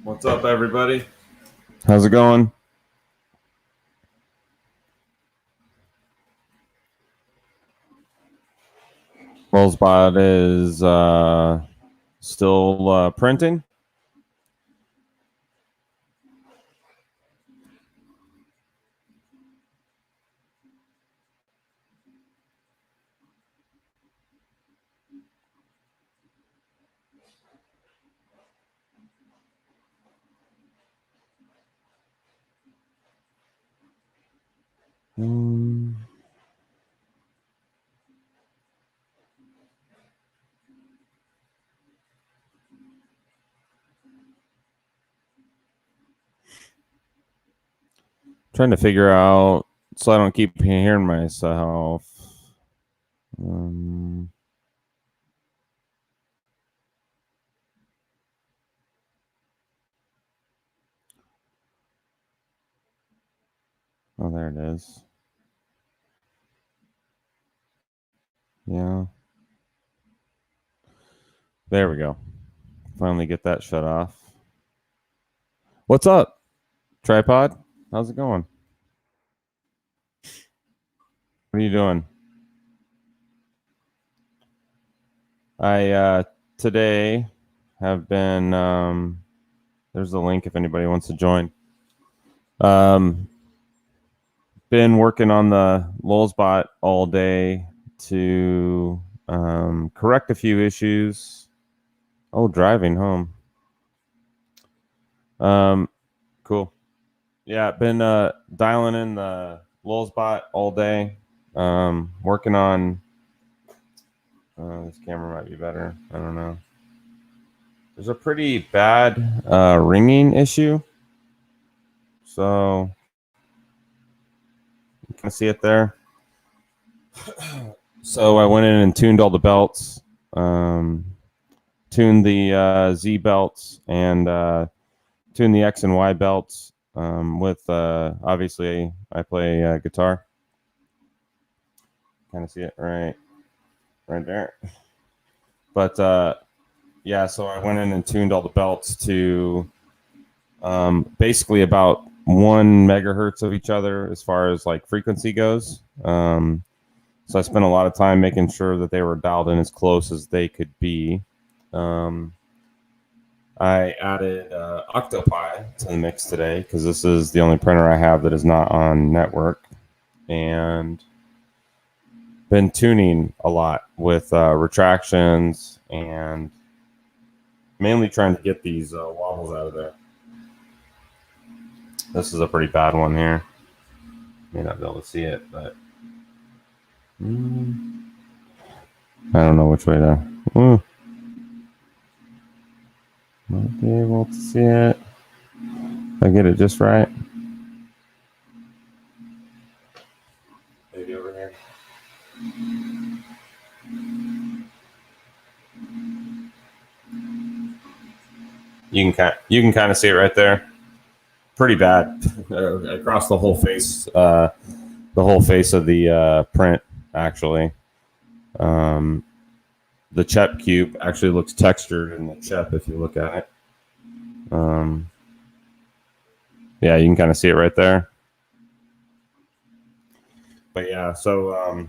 What's up, everybody? How's it going? Lulzbot is still printing. Trying to figure out so I don't keep hearing myself. Oh, there it is. Yeah. There we go. Finally get that shut off. What's up, tripod? How's it going? What are you doing? I today have been there's the link if anybody wants to join. Been working on the Lulzbot all day to correct a few issues. Oh, driving home. Cool. Yeah, been dialing in the Lulzbot all day. Working on this camera might be better. I don't know. There's a pretty bad ringing issue. So you can see it there. So I went in and tuned all the belts, tuned the Z belts, and tuned the X and Y belts with obviously I play guitar. Kind of see it right there. But yeah, so I went in and tuned all the belts to basically about 1 megahertz of each other as far as like frequency goes. So I spent a lot of time making sure that they were dialed in as close as they could be. I added Octopi to the mix today because this is the only printer I have that is not on network, and been tuning a lot with retractions and mainly trying to get these wobbles out of there. This is a pretty bad one here. May not be able to see it, but I don't know which way to. Might be able to see it. If I get it just right. Maybe over here. You can kind of see it right there. Pretty bad across the whole face. The whole face of the print actually. The chep cube actually looks textured in the chep if you look at it. Yeah, you can kind of see it right there. But yeah, so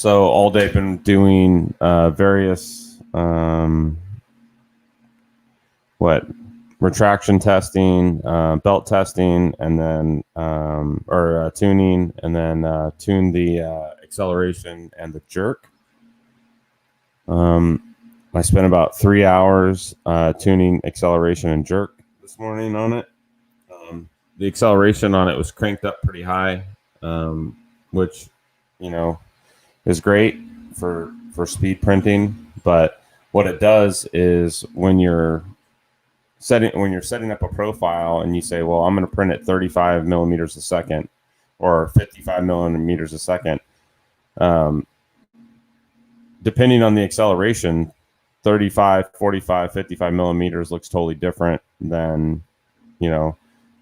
all day been doing various retraction testing, belt testing, and then tuning, and then tune the acceleration and the jerk. I spent about 3 hours tuning acceleration and jerk this morning on it. The acceleration on it was cranked up pretty high, which is great for speed printing. But what it does is when you're setting up a profile and you say, well, I'm going to print at 35 millimeters a second or 55 millimeters a second, depending on the acceleration, 35, 45, 55 millimeters looks totally different than,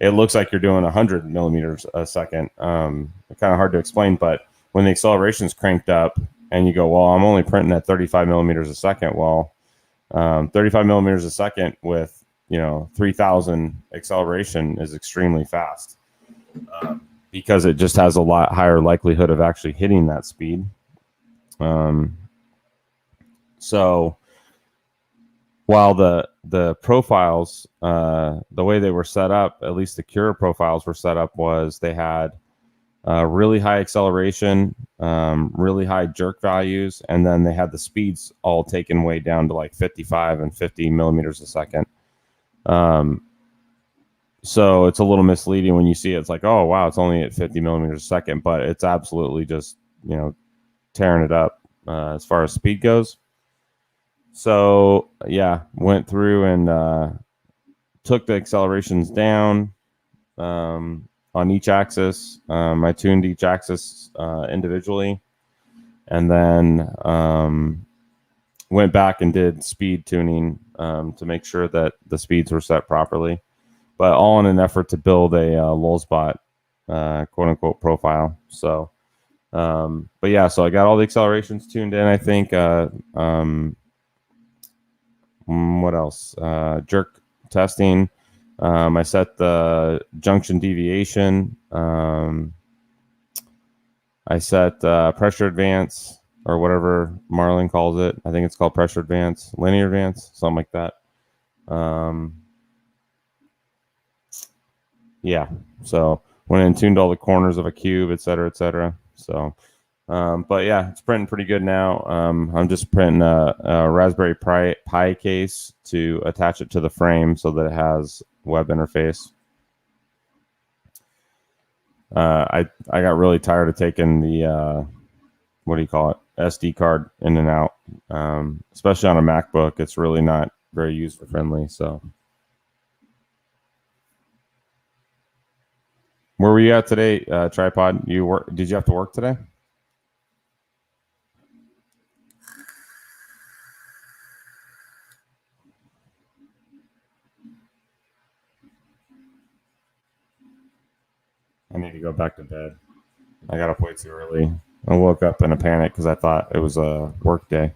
it looks like you're doing 100 millimeters a second. Kind of hard to explain, but when the acceleration is cranked up and you go, well, I'm only printing at 35 millimeters a second, well, 35 millimeters a second with 3,000 acceleration is extremely fast, because it just has a lot higher likelihood of actually hitting that speed. So while the profiles, the way they were set up, at least the Cura profiles were set up, was they had really high acceleration, really high jerk values, and then they had the speeds all taken way down to like 55 and 50 millimeters a second. So it's a little misleading when you see it. It's like, oh wow, it's only at 50 millimeters a second, but it's absolutely just tearing it up as far as speed goes. So yeah, went through and took the accelerations down on each axis. I tuned each axis individually, and then went back and did speed tuning to make sure that the speeds were set properly, but all in an effort to build a Lulzbot quote unquote profile. So, but yeah, so I got all the accelerations tuned in. I think what else? Jerk testing. I set the junction deviation. I set pressure advance, or whatever Marlin calls it. I think it's called pressure advance, linear advance, something like that. Yeah, so went and tuned all the corners of a cube, et cetera, et cetera. So, but yeah, it's printing pretty good now. I'm just printing a Raspberry Pi case to attach it to the frame so that it has web interface. I got really tired of taking the what do you call it, SD card in and out, especially on a MacBook. It's really not very user friendly. So, where were you at today, Tripod? Did you have to work today? I need to go back to bed. I got up way too early. I woke up in a panic because I thought it was a work day.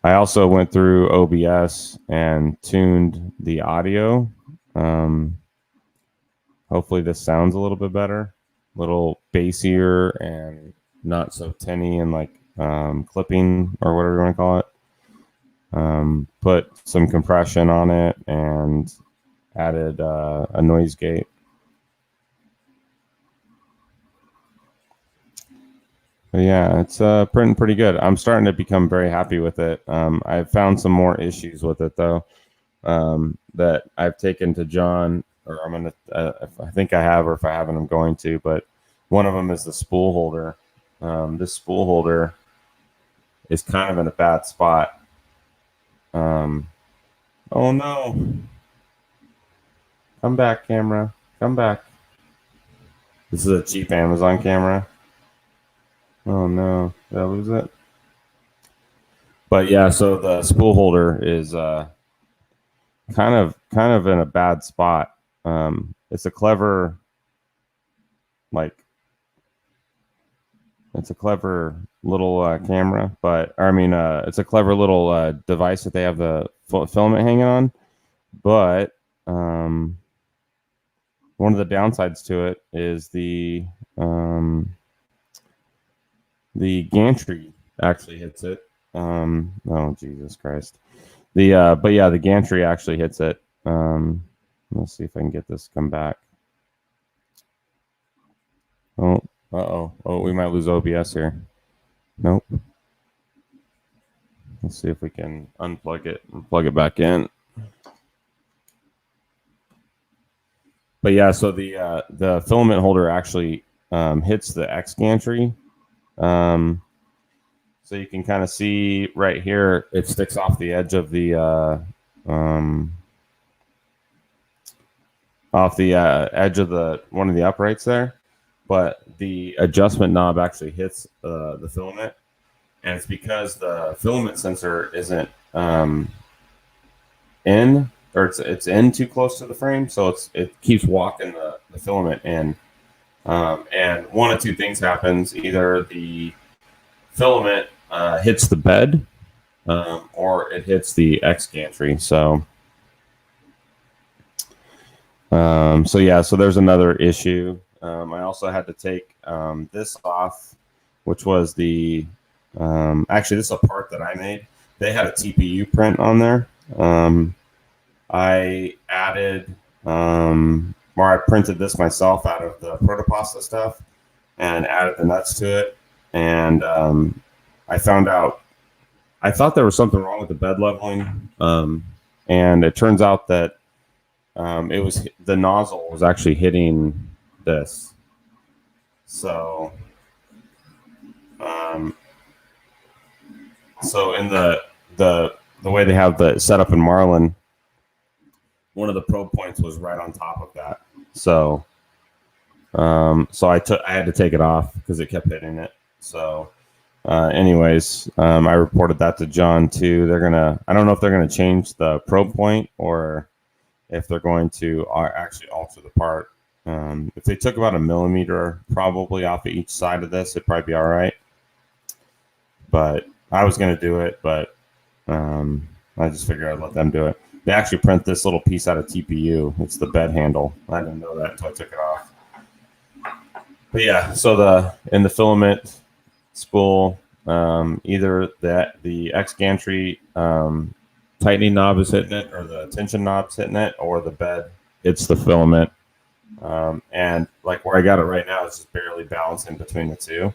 I also went through OBS and tuned the audio. Hopefully this sounds a little bit better, a little bassier and not so tinny and like clipping or whatever you want to call it. Put some compression on it and added a noise gate. But yeah, it's printing pretty good. I'm starting to become very happy with it. I've found some more issues with it though, that I've taken to John, or I'm gonna. I think I have, or if I haven't, I'm going to. But one of them is the spool holder. This spool holder is kind of in a bad spot. Oh no! Come back, camera. Come back. This is a cheap Amazon camera. Oh no, did I lose it? But yeah, so the spool holder is kind of in a bad spot. It's a clever, it's a clever little camera, but it's a clever little device that they have the filament hanging on. But one of the downsides to it is the gantry actually hits it. Oh Jesus Christ! But yeah, the gantry actually hits it. Let's see if I can get this to come back. Oh, oh, we might lose OBS here. Nope. Let's see if we can unplug it and plug it back in. But yeah, so the filament holder actually hits the X gantry. So you can kind of see right here, it sticks off the edge of the edge of one of the uprights there, but the adjustment knob actually hits the filament, and it's because the filament sensor isn't in, or it's in too close to the frame, so it keeps walking the filament in, and one of two things happens: either the filament hits the bed, or it hits the X gantry. So there's another issue. I also had to take this off, which was actually this is a part that I made. They had a TPU print on there. I added, or I printed this myself out of the protopasta stuff and added the nuts to it. And I found out, I thought there was something wrong with the bed leveling. And it turns out that it was the nozzle was actually hitting this. So, in the way they have the setup in Marlin, one of the probe points was right on top of that. So, I had to take it off because it kept hitting it. So, I reported that to John too. I don't know if they're gonna change the probe point or if they're going to actually alter the part. If they took about 1 millimeter probably off of each side of this, it'd probably be all right. But I was going to do it, but I just figured I'd let them do it. They actually print this little piece out of TPU. It's the bed handle. I didn't know that until I took it off. But yeah, so in the filament spool, either the X gantry tightening knob is hitting it, or the tension knob's hitting it, or the bed hits the filament. And like where I got it right now, it's just barely balancing between the two.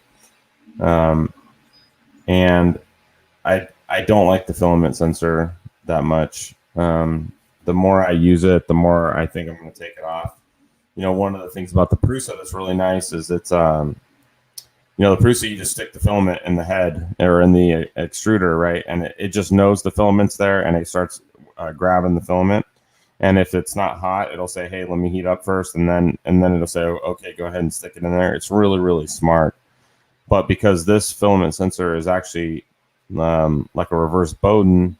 And I don't like the filament sensor that much. The more I use it, the more I think I'm going to take it off. One of the things about the Prusa that's really nice is it's, the Prusa, you just stick the filament in the head or in the extruder, right? And it just knows the filament's there, and it starts grabbing the filament. And if it's not hot, it'll say, hey, let me heat up first. And then it'll say, okay, go ahead and stick it in there. It's really, really smart. But because this filament sensor is actually like a reverse Bowden,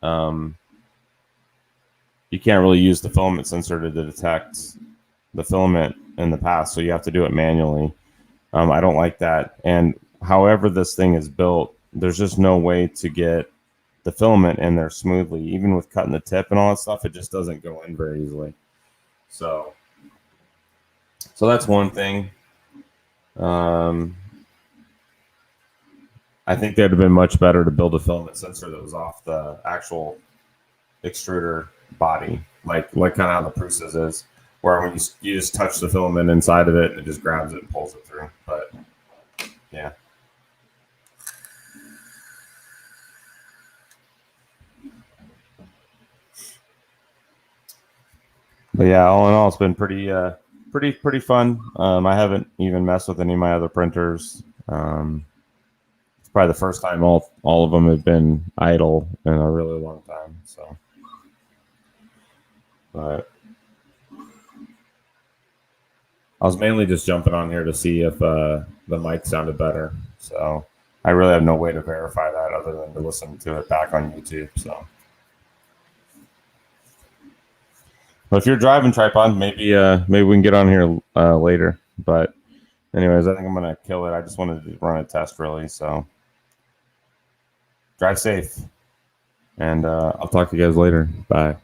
you can't really use the filament sensor to detect the filament in the past. So you have to do it manually. I don't like that. And however this thing is built, there's just no way to get the filament in there smoothly. Even with cutting the tip and all that stuff, it just doesn't go in very easily. So that's one thing. I think that'd have been much better to build a filament sensor that was off the actual extruder body, like kind of how the Prusa's is, where when you just touch the filament inside of it, and it just grabs it and pulls it through. But yeah. But yeah, all in all, it's been pretty fun. I haven't even messed with any of my other printers. It's probably the first time all of them have been idle in a really long time. So, but I was mainly just jumping on here to see if the mic sounded better. So I really have no way to verify that other than to listen to it back on YouTube. So. But if you're driving, tripod, maybe we can get on here later. But anyways, I think I'm gonna kill it. I just wanted to run a test, really. So drive safe, and I'll talk to you guys later. Bye.